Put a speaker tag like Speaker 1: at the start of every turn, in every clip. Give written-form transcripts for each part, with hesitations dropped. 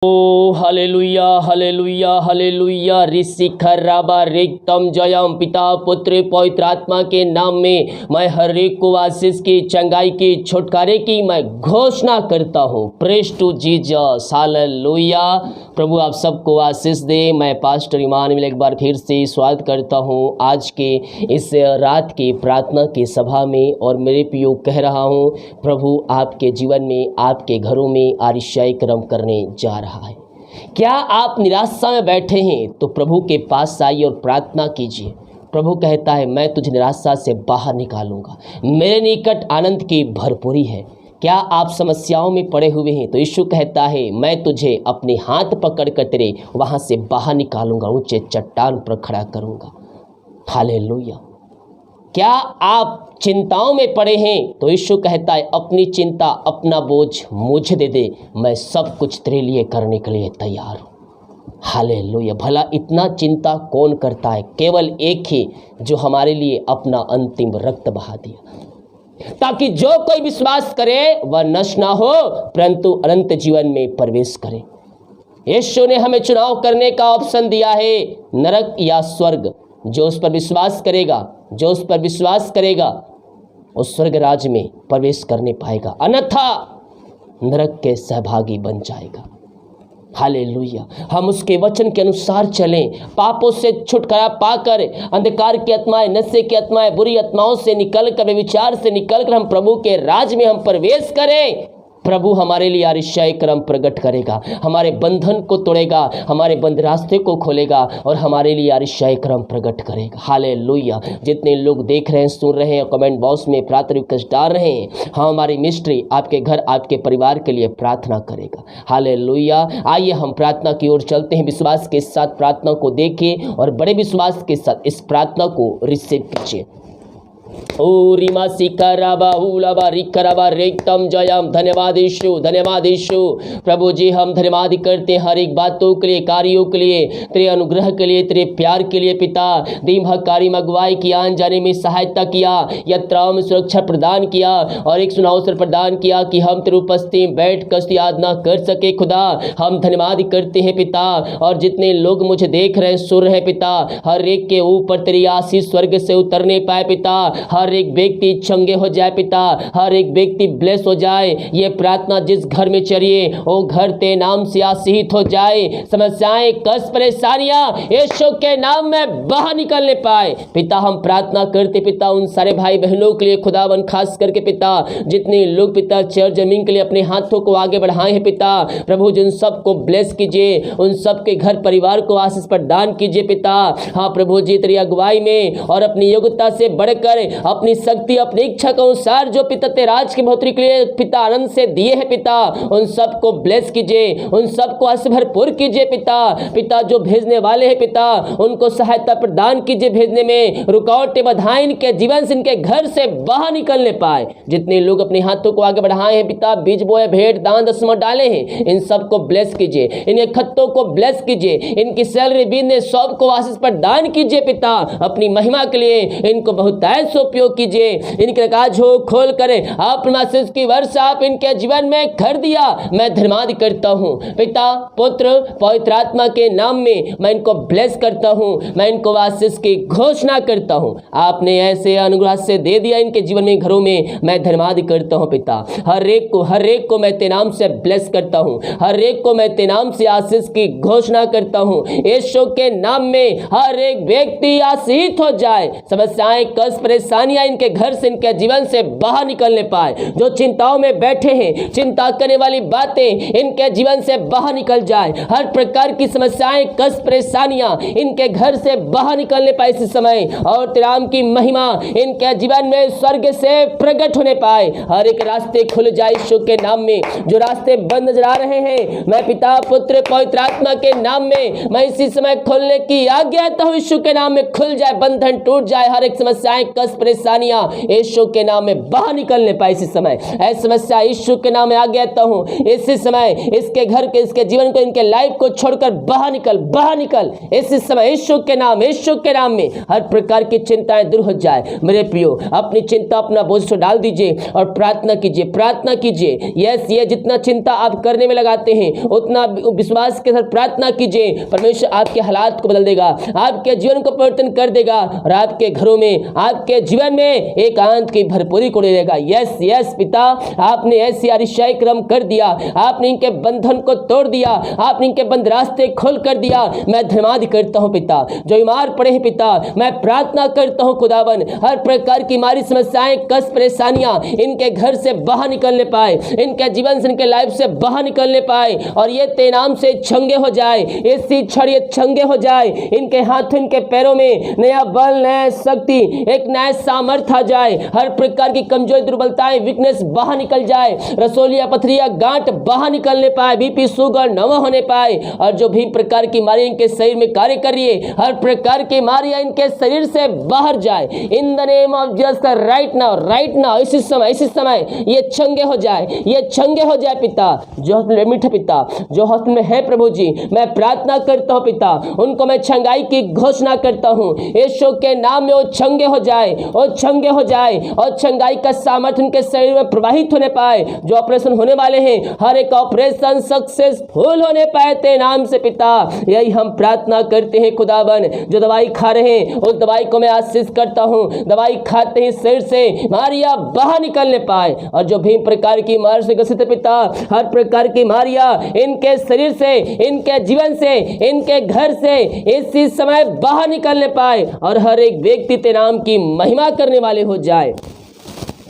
Speaker 1: ओ hallelujah hallelujah hallelujah ऋषि खराबा रिक्तम जयम पिता पुत्र पवित्र आत्मा के नाम में मैं हर एक को आशीष की चंगाई की छुटकारे की मैं घोषणा करता हूँ। Praise to Jesus hallelujah. प्रभु आप सबको आशीष दे। मैं पास्टर इमानुएल एक बार फिर से स्वागत करता हूँ आज के इस रात की प्रार्थना की सभा में, और मेरे प्रियो कह रहा हूँ प्रभु आपके जीवन में आपके घरों में आरिशाई कर्म करने जा रहा है। क्या आप निराशा में बैठे हैं तो प्रभु के पास आइए और प्रार्थना कीजिए। प्रभु कहता है मैं तुझे निराशा से बाहर निकालूंगा, मेरे निकट आनंद की भरपूरी है। क्या आप समस्याओं में पड़े हुए हैं तो यीशु कहता है मैं तुझे अपने हाथ पकड़ कर तेरे वहां से बाहर निकालूंगा, ऊंचे चट्टान पर खड़ा करूंगा। हालेलुया। क्या आप चिंताओं में पड़े हैं तो यीशु कहता है अपनी चिंता अपना बोझ मुझे दे दे, मैं सब कुछ तेरे लिए करने के लिए तैयार हूँ। हालेलुया। भला इतना चिंता कौन करता है? केवल एक ही जो हमारे लिए अपना अंतिम रक्त बहा दिया, ताकि जो कोई विश्वास करे वह नष्ट ना हो परंतु अनंत जीवन में प्रवेश करे। यीशु ने हमें चुनाव करने का ऑप्शन दिया है, नरक या स्वर्ग। जो उस पर विश्वास करेगा, जो उस पर विश्वास करेगा उस स्वर्ग राज में प्रवेश करने पाएगा, अन्यथा नरक के सहभागी बन जाएगा। हालेलुया। हम उसके वचन के अनुसार चलें, पापों से छुटकारा पाकर अंधकार की आत्माएं, नशे की आत्माएं, बुरी आत्माओं से निकलकर, विचार से निकलकर हम प्रभु के राज में हम प्रवेश करें। प्रभु हमारे लिए आरिशाई कर्म प्रकट करेगा, हमारे बंधन को तोड़ेगा, हमारे बंद रास्ते को खोलेगा और हमारे लिए आरिशाई कर्म प्रकट करेगा। हालेलुया। जितने लोग देख रहे हैं, सुन रहे हैं, कमेंट बॉक्स में प्रार्थना रिक्वेस्ट डाल रहे हैं, हम हमारी मिस्ट्री आपके घर आपके परिवार के लिए प्रार्थना करेगा। हालेलुया। आइए हम प्रार्थना की ओर चलते हैं। विश्वास के साथ प्रार्थना को देखें और बड़े विश्वास के साथ इस प्रार्थना को रिसीव कीजिए। ओ रीमा सिकाराबा उलाबा रिकराबा रेक्तम जयम। धन्यवाद यीशु, धन्यवाद यीशु। प्रभु जी हम धन्यवाद करते हैं हर एक बातों के लिए, कार्यों के लिए, तेरे अनुग्रह के लिए, तेरे प्यार के लिए। पिता दिन भर कार्य में अगुवाई किया, आने जाने में सहायता किया, यात्राओं में सुरक्षा प्रदान किया और एक सुना अवसर प्रदान किया कि हम तेरे उपस्थिति में बैठ कर आराधना कर सके। खुदा हम धन्यवाद करते हैं पिता। और जितने लोग मुझे देख रहे हैं, सुन रहे हैं पिता, हर एक के ऊपर तेरी आशीष स्वर्ग से उतरने पाए पिता। हर एक व्यक्ति चंगे हो जाए पिता, हर एक व्यक्ति ब्लेस हो जाए। ये प्रार्थना जिस घर में चलिए वो घर तेरे नाम से आशीषित हो जाए। समस्याएं, कष्ट, परेशानियां यीशु के नाम में बाहर निकलने पाए पिता। हम प्रार्थना करते पिता उन सारे भाई बहनों के लिए, खुदावन खास करके पिता जितने लोग पिता चर्च जमीन के लिए अपने हाथों को आगे बढ़ाए हैं पिता, प्रभु जिन सबको ब्लेस कीजिए, उन सबके घर परिवार को आशीष प्रदान कीजिए पिता। हाँ प्रभु जी तेरी अगुवाई में और अपनी योग्यता से बढ़कर अपनी शक्ति, अपनी इच्छा के अनुसार जो पिता तेरे राज की बढ़ोतरी के लिए पिता आनंद से दिए हैं पिता, उन सबको ब्लेस कीजिए, उन सबको आशीष भरपूर कीजिए पिता। पिता जो भेजने वाले हैं पिता उनको सहायता प्रदान कीजिए, भेजने में रुकावटें बाधाएं इनके जीवन से, इनके घर से बाहर निकलने पाए। जितने लोग अपने हाथों को आगे बढ़ाए हैं पिता, बीज बोए, भेंट, दान, दशमांश डाले हैं, इन सबको ब्लेस कीजिए, इनके खत्तों को ब्लेस कीजिए, इनकी सैलरी बिजनेस सबको आशीष प्रदान कीजिए पिता। अपनी महिमा के लिए इनको बहुत ऐसा उपयोग कीजिए, इनके काज हो खोल करें, अपने आशीष की वर्षा आप इनके जीवन में कर दिया। मैं धन्यवाद करता हूं पिता पुत्र पवित्र आत्मा के नाम में मैं इनको ब्लेस करता हूं, मैं इनको आशीष की घोषणा करता हूं। आपने ऐसे अनुग्रह से दे दिया इनके जीवन में, घरों में, मैं धन्यवाद करता हूं पिता। हर एक को मैं तेरे नाम से ब्लेस करता हूं, हर एक को मैं तेरे नाम से आशीष की घोषणा करता हूं। यीशु के नाम में हर एक व्यक्ति आशीषित हो जाए, समस्याएं, कष्ट, परेशानियां इनके घर से, इनके जीवन से बाहर निकलने पाए। जो चिंताओं में बैठे हैं, चिंता करने वाली बातें इनके जीवन से बाहर निकल जाए। हर प्रकार की समस्याएं, कष्ट, परेशानियां इनके घर से बाहर निकलने पाए इस समय, और तेरे नाम की महिमा इनके जीवन में स्वर्ग से प्रकट होने पाए। हर एक रास्ते खुल जाए यीशु के नाम में। जो रास्ते बंद नजर आ रहे हैं, मैं पिता पुत्र पवित्र आत्मा के नाम में मैं इसी समय खोलने की आज्ञा देता हूं। यीशु के नाम में खुल जाए, बंधन टूट जाए, हर एक समस्याएं, कष्ट, परेशानियां यीशु के नाम में बाहर निकलने पाए। इसी समय ऐसी समस्या यीशु के नाम में आ कहता हूं, इसी समय इसके घर के, इसके जीवन को, इनके लाइफ को छोड़कर बाहर निकल, बाहर निकल। इसी समय यीशु के नाम में हर प्रकार की चिंताएं दूर हो जाए। मेरे प्रियो, अपनी चिंता, अपना बोझ डाल दीजिए और प्रार्थना कीजिए, प्रार्थना कीजिए। यस, ये जितना चिंता आप करने में लगाते हैं उतना विश्वास के साथ प्रार्थना कीजिए। परमेश्वर आपके हालात को बदल देगा, आपके जीवन को परिवर्तन कर देगा और आपके घरों में, आपके जीवन में एक आनंद की भरपूरी को दे देगा। यस यस पिता, आपने ऐसे अतिशय क्रम कर दिया, आपने इनके बंधन को तोड़ दिया, आपने इनके बंद रास्ते खोल कर दिया। मैं धन्यवाद करता हूं पिता, जो बीमार पड़े हैं पिता, मैं प्रार्थना करता हूं खुदावन, हर प्रकार की मारी समस्याएं, कष्ट, परेशानियां इनके घर से बाहर निकलने पाए, इनके जीवन से, इनके लाइफ से बाहर निकलने पाए और ये तेरे नाम से छंगे हो जाए। इसी क्षण ये छंगे हो जाए, इनके हाथों, इनके पैरों में नया बल, नया शक्ति, एक नया सामर्थ्य आ जाए। हर प्रकार की कमजोरी, दुर्बलताएं, वीकनेस बाहर निकल जाए। रसोलिया, पथरिया, गांठ बाहर निकलने पाए, बीपी, शुगर न होने पाए और जो भी प्रकार की बीमारी इनके शरीर में कार्य कर रही है, हर प्रकार की बीमारियां इनके शरीर से बाहर जाए। In the name of Jesus, right now, इसी समय ये छंगे हो जाए, ये छंगे हो जाए पिता। जो हॉस्पिटल एडमिट है पिता, जो हॉस्पिटल में है प्रभु जी, मैं प्रार्थना करता हूं पिता, उनको मैं छंगाई की घोषणा करता हूं। यीशु के नाम में वो छंगे हो जाए, वो छंगे हो जाए और छंगाई का सामर्थ्य उनके शरीर में प्रवाहित होने पाए। जो ऑपरेशन होने वाले हैं, हर एक ऑपरेशन सक्सेसफुल होने पाए तेरे नाम से पिता। यही हम प्रार्थना करते हैं खुदावन। जो दवाई खा रहे हैं उस दवाई को मैं आशीष करता हूं, दवाई खाते ही शरीर से बीमारियां बाहर निकलने पाए और जो भी प्रकार की बीमारी से ग्रसित है पिता, हर प्रकार की बीमारियां इनके शरीर से, इनके जीवन से, इनके घर से इसी समय बाहर निकलने पाए और हर एक व्यक्ति तेरे नाम की महिमा करने वाले हो जाए।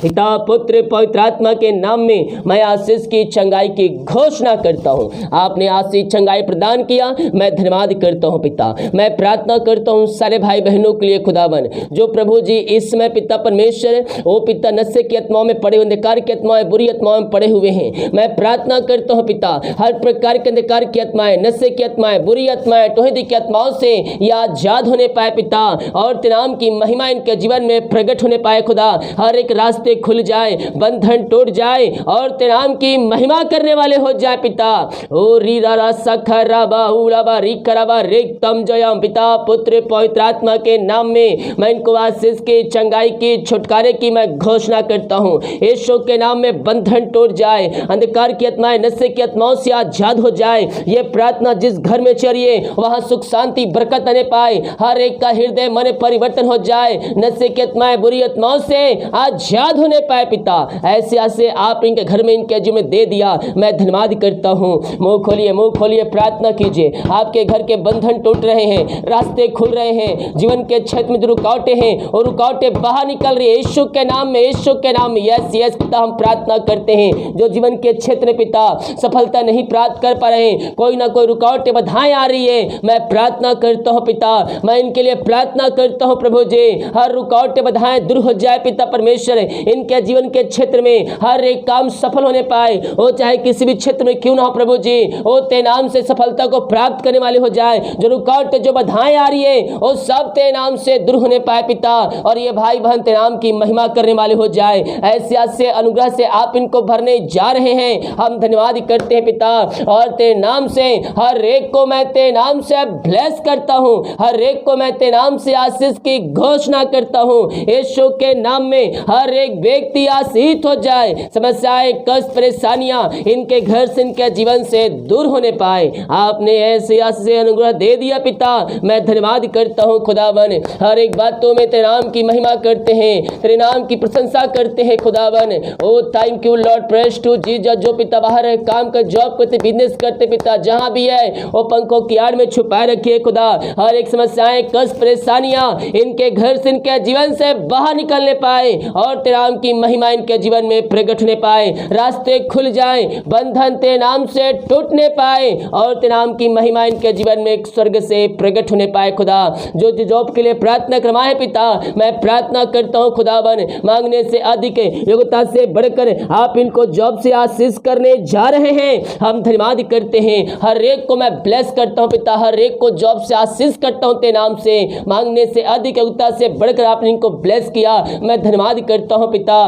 Speaker 1: पिता, पुत्र, पवित्र आत्मा के नाम में मैं आशीष की चंगाई की घोषणा करता हूं। आपने आशीष चंगाई प्रदान किया, मैं धन्यवाद करता हूं पिता। मैं प्रार्थना करता हूं सारे भाई बहनों के लिए खुदावन, जो प्रभु जी इस समय पिता परमेश्वर, ओ पिता, नशे की आत्माओं में पड़े हुए, अंधकार की आत्माएं, बुरी आत्माओं में पड़े हुए हैं। मैं प्रार्थना करता हूं पिता, हर प्रकार के अंधकार की आत्माएं, नशे की आत्माएं, बुरी आत्माएं, टोहिदी की आत्माओं से ये आजाद होने पाए पिता और तेरे नाम की महिमा इनके जीवन में प्रकट होने पाए खुदा। हर एक रास्ते खुल जाए, बंधन टूट जाए और तेरे नाम की महिमा करने वाले हो जाए पिता। ओ रीरा सखराबा उराबा रिकराबा रिक्तम जयम, पिता, पुत्र, पवित्र आत्मा के नाम में मैं इनको आशीष की, चंगाई की, छुटकारे की मैं घोषणा करता हूं। यीशु के नाम में बंधन टूट जाए, अंधकार की आत्माएं, नशे की आत्माओं से आजाद हो जाए। ये प्रार्थना जिस घर में चलिए वहां सुख, शांति, बरकत आने पाए। हर एक का हृदय, मन परिवर्तन हो जाए। नशे की आत्माएं, बुरी आत्माओं से आजाद होने पाए पिता। ऐसे आप इनके घर में, इनके जीवन में दे दिया, मैं धन्यवाद करता हूं। मुंह खोलिए, प्रार्थना कीजिए। आपके घर के बंधन टूट रहे हैं, रास्ते खुल रहे हैं, जीवन के क्षेत्र में जो रुकावटें हैं और रुकावटें बाहर निकल रही है यीशु के नाम में, यीशु के नाम में। यस पिता, हम प्रार्थना करते हैं जो जीवन के क्षेत्र में पिता सफलता नहीं प्राप्त कर पा रहे हैं, कोई ना कोई रुकावटें, बाधाएं आ रही है, मैं प्रार्थना करता हूं पिता, मैं इनके लिए प्रार्थना करता हूं प्रभु जी। हर रुकावटें, बाधाएं दूर हो जाए पिता परमेश्वर। इनके जीवन के क्षेत्र में हर एक काम सफल होने पाए, वो चाहे किसी भी क्षेत्र में क्यों ना हो प्रभु जी, वो तेरे नाम से सफलता को प्राप्त करने वाले हो जाए। जो रुकावट, जो बाधाएं आ रही है वो सब तेरे नाम से दूर होने पाए पिता और ये भाई बहन तेरे नाम की महिमा करने वाले हो जाए। ऐसे अनुग्रह से आप इनको भरने जा रहे हैं, हम धन्यवाद करते हैं पिता। और तेरे नाम से हर एक को मैं तेरे नाम से ब्लेस करता हूं, हर एक को मैं तेरे नाम से आशीष की घोषणा करता हूं। यीशु के नाम में हर एक व्यक्ति आशीष हो जाए, समस्याएं, कष्ट, परेशानियां इनके घर से, इनके जीवन से दूर होने पाए। आपने ऐसे अनुग्रह दे दिया पिता, मैं धन्यवाद करता हूं खुदावन। हर एक बातों में तेरे नाम की महिमा करते हैं, तेरे नाम की प्रशंसा करते हैं खुदावन। Oh thank you Lord, praise to Jesus. जो पिता बाहर है, काम कर, जॉब करते, बिजनेस करते पिता, जहां भी है वो पंखों की आड़ में छुपाए रखिए खुदा। हर एक समस्याएं, कष्ट, परेशानियां इनके घर से, इनके जीवन से बाहर निकलने पाए और तेरा नाम की महिमा इनके जीवन में प्रकट होने पाए, रास्ते खुल जाएं, बंधन तेरे नाम से टूटने पाए और तेरे नाम की महिमा इनके जीवन में स्वर्ग से प्रकट होने पाए। खुदा जो जॉब के लिए प्रार्थना करवाए पिता, मैं प्रार्थना करता हूँ खुदावन, मांगने से अधिक योग्यता से बढ़कर आप इनको जॉब से आशीष करने जा रहे हैं। हम धन्यवाद करते हैं, हर एक को मैं ब्लेस करता हूँ पिता, हर एक को जॉब से आशीष करता हूँ तेरे नाम से, मांगने से अधिक योग्यता से बढ़कर आपने इनको ब्लेस किया, मैं धन्यवाद करता हूँ पिता।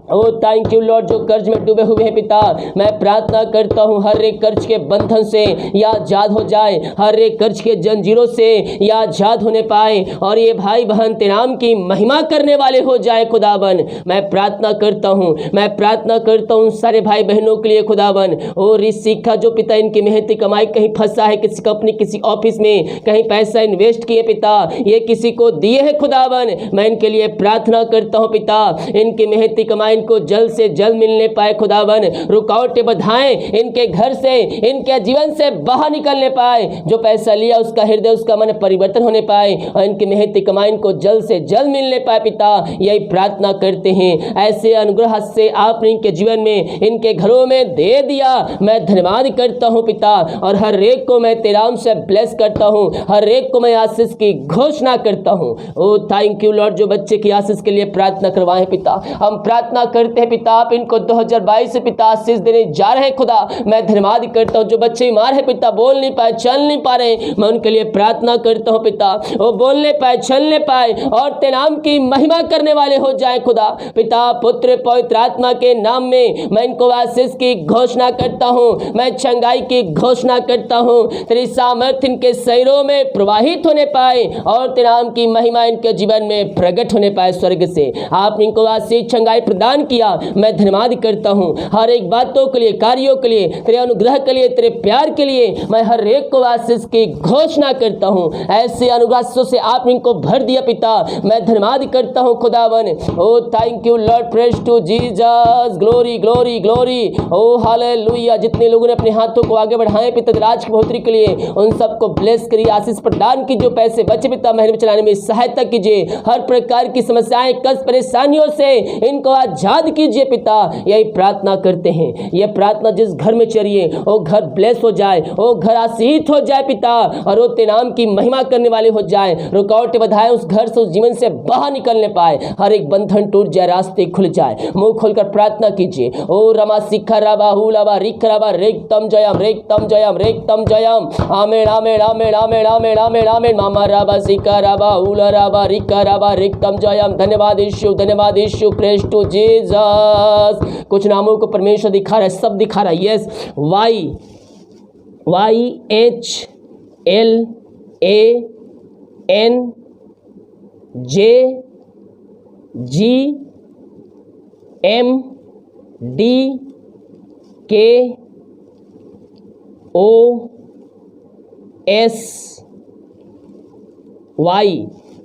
Speaker 1: ओ थैंक यू लॉर्ड, जो कर्ज में डूबे हुए हैं पिता, मैं प्रार्थना करता हूँ हर एक कर्ज के बंधन से या आजाद हो जाए, हर एक कर्ज के जंजीरों से या आजाद होने पाए और ये भाई बहन तेरे नाम की महिमा करने वाले हो जाए खुदावन। मैं प्रार्थना करता हूँ, मैं प्रार्थना करता हूँ सारे भाई बहनों के लिए खुदावन। और इस शिक्षा जो पिता इनकी मेहनती कमाई कहीं फंसा है, किसी कंपनी किसी ऑफिस में कहीं पैसा इन्वेस्ट किए पिता, ये किसी को दिए है खुदावन, मैं इनके लिए प्रार्थना करता हूँ पिता, इनकी मेहनती कमाई इनको जल्द से जल्द मिलने पाए खुदावन। रुकावटें बाधाएं इनके घर से इनके जीवन से बाहर निकलने पाए, जो पैसा लिया उसका हृदय उसका मन परिवर्तन होने पाए और इनकी मेहनती कमाई इनको जल्द से जल्द मिलने पाए पिता, यही प्रार्थना करते हैं। ऐसे अनुग्रह से आपने इनके जीवन में इनके घरों में दे दिया, मैं धन्यवाद करता हूँ पिता और हर एक को मैं तेरे नाम से ब्लेस करता हूँ, हर एक को मैं आशीष की घोषणा करता हूँ। ओ थैंक यू लॉर्ड, जो बच्चे की आशीष के लिए प्रार्थना करवाएं पिता, हम प्रार्थना करते हैं पिता, आप इनको 2022 से पिता आशीष देने जा रहे हैं खुदा, मैं धन्यवाद करता हूँ। जो बच्चे बीमार है पिता, बोल नहीं पाए चल नहीं पा रहे, मैं उनके लिए प्रार्थना करता हूँ पिता, वो बोलने पाए चलने पाए और तेरे नाम की महिमा करने वाले हो जाए खुदा। पिता पुत्र पवित्र आत्मा के नाम में मैं इनको आशीष की घोषणा करता हूँ, मैं चंगाई की घोषणा करता हूँ, तेरी सामर्थ्य इनके शरीरों में प्रवाहित होने पाए और तेरे नाम की महिमा इनके जीवन में प्रकट होने पाए। स्वर्ग से आपने इनको आशीष चंगाई प्रदान किया, मैं धन्यवाद करता हूँ हर एक बातों के लिए, कार्यों के लिए, तेरे अनुग्रह के लिए, तेरे प्यार के लिए मैं हर एक को आशीष की घोषणा करता हूँ। ऐसे अनुग्रहों से आप इनको भर दिया पिता, मैं धन्यवाद करता हूँ खुदावन। Oh thank you Lord, praise to Jesus, glory glory glory, oh hallelujah. जितने लोगों ने अपने हाथों को आगे बढ़ाए पिता राज की बढ़ोतरी के लिए, उन सबको ब्लेस करिए, आशीष प्रदान कीजिए, जो पैसे बचे पिता महीने में चलाने में सहायता कीजिए, हर प्रकार की समस्याएं कष्ट परेशानियों से इनको आजाद कीजिए पिता, यही प्रार्थना करते हैं। यह प्रार्थना जिस घर में चलिए वो घर ब्लेस हो जाए, वो घर आशीषित हो जाए पिता और वो तेरे नाम की महिमा करने वाले हो जाए। रुकावटें बाधाएं उस घर से उस जीवन से बाहर निकलने पाए, हर एक बंधन टूट जाए, रास्ते खुल जाए। मुंह खोलकर प्रार्थना कीजिए। ओ रमा शिखा राबा हुलाबा रिख राबा रेक्तम जयम रेक्तम जयम रेक्तम जयम, आमेन आमेन आमेन आमेन आमेन आमेन आमेन। मामा राबा शिखा राबा हुला राबा रिखा राबा रेक्तम जयम। धन्यवाद यीशु, धन्यवाद यीशु, प्रेज टू जीसस। कुछ नामों को परमेश्वर दिखा रहा है, सब दिखा रहा है। यस, YHANJGMDKOSY,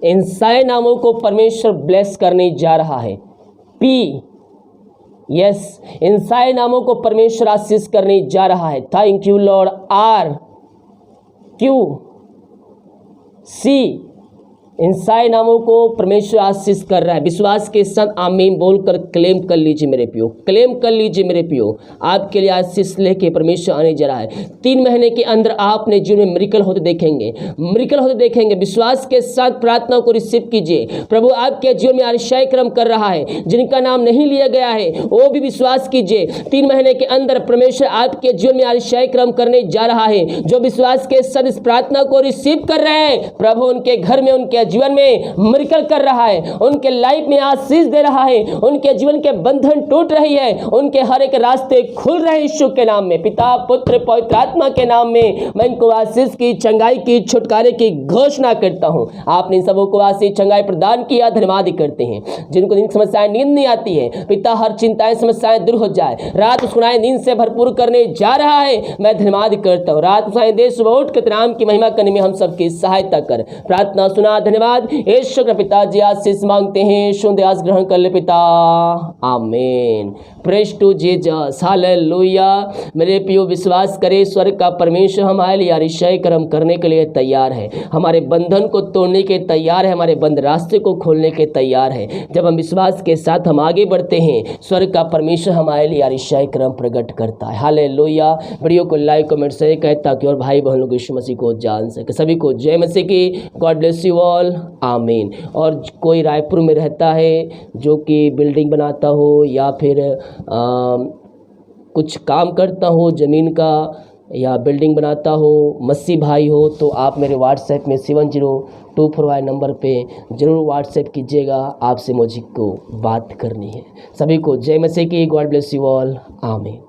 Speaker 1: इन सारे नामों को परमेश्वर ब्लेस करने जा रहा है। P, यस, इन सारे नामों को परमेश्वर आशीष करने जा रहा है। Thank you Lord. RQC, इन सारे नामों को परमेश्वर आशीष कर रहा है। विश्वास के साथ आमीन बोलकर क्लेम कर लीजिए मेरे पियो, क्लेम कर लीजिए मेरे पियो। आपके लिए आशीष लेके परमेश्वर आने जा रहा है। 3 महीने के अंदर आपने जीवन में मिरेकल होते देखेंगे, मिरेकल होते देखेंगे। विश्वास के साथ प्रार्थना को रिसीव कीजिए। प्रभु आपके जीवन में आश्चर्य कर्म कर रहा है। जिनका नाम नहीं लिया गया है वो भी विश्वास कीजिए। 3 महीने के अंदर परमेश्वर आपके जीवन में आश्चर्य कर्म करने जा रहा है। जो विश्वास के साथ इस प्रार्थना को रिसीव कर रहे हैं, प्रभु उनके घर में, उनके जीवन में मिरेकल कर रहा है, उनके लाइफ में आशीष दे रहा है, उनके जीवन के बंधन टूट रही है, उनके हर एक रास्ते खुल रहे हैं। यीशु के नाम में, पिता पुत्र पवित्र आत्मा के नाम में मैं इनको आशीष की, चंगाई की, छुटकारे की घोषणा करता हूं। आपने सबों को आशीष चंगाई प्रदान किया, धन्यवाद करते हैं। जिनको नींद समस्याएं, नींद नहीं आती है पिता, हर चिंताएं समस्याएं दूर हो जाए। रात सुनाए नींद से भरपूर करने जा रहा है, मैं धन्यवाद करता हूँ। रात सुनाए दे, सुबह उठ के नाम की महिमा करने में हम सबकी सहायता कर। प्रार्थना सुना, धन्यवाद धन्यवाद। यीशु के पिताजी आशीष मांगते हैं, सुन आस ग्रहण कर ले पिता, आमीन। Praise to Jesus, hallelujah. मेरे प्रियो विश्वास करें, स्वर्ग का परमेश्वर हमारे लिए अतिशय कर्म करने के लिए तैयार है, हमारे बंधन को तोड़ने के तैयार है, हमारे बंद रास्ते को खोलने के तैयार है। जब हम विश्वास के साथ हम आगे बढ़ते हैं, स्वर्ग का परमेश्वर हमारे लिए अतिशय कर्म प्रकट करता है। हालेलुया। वीडियो को लाइक कमेंट से कहे ताकि और भाई बहन लोग यीशु मसीह को जान सके। सभी को जय मसीह की। गॉड ब्लेस यू ऑल, आमीन। और कोई रायपुर में रहता है जो कि बिल्डिंग बनाता हो या फिर कुछ काम करता हो ज़मीन का या बिल्डिंग बनाता हो, मसीह भाई हो, तो आप मेरे व्हाट्सएप में 7024 नंबर पे ज़रूर व्हाट्सएप कीजिएगा, आपसे मुझे को बात करनी है। सभी को जय मसीह की। गॉड ब्लेस यू ऑल, आमीन।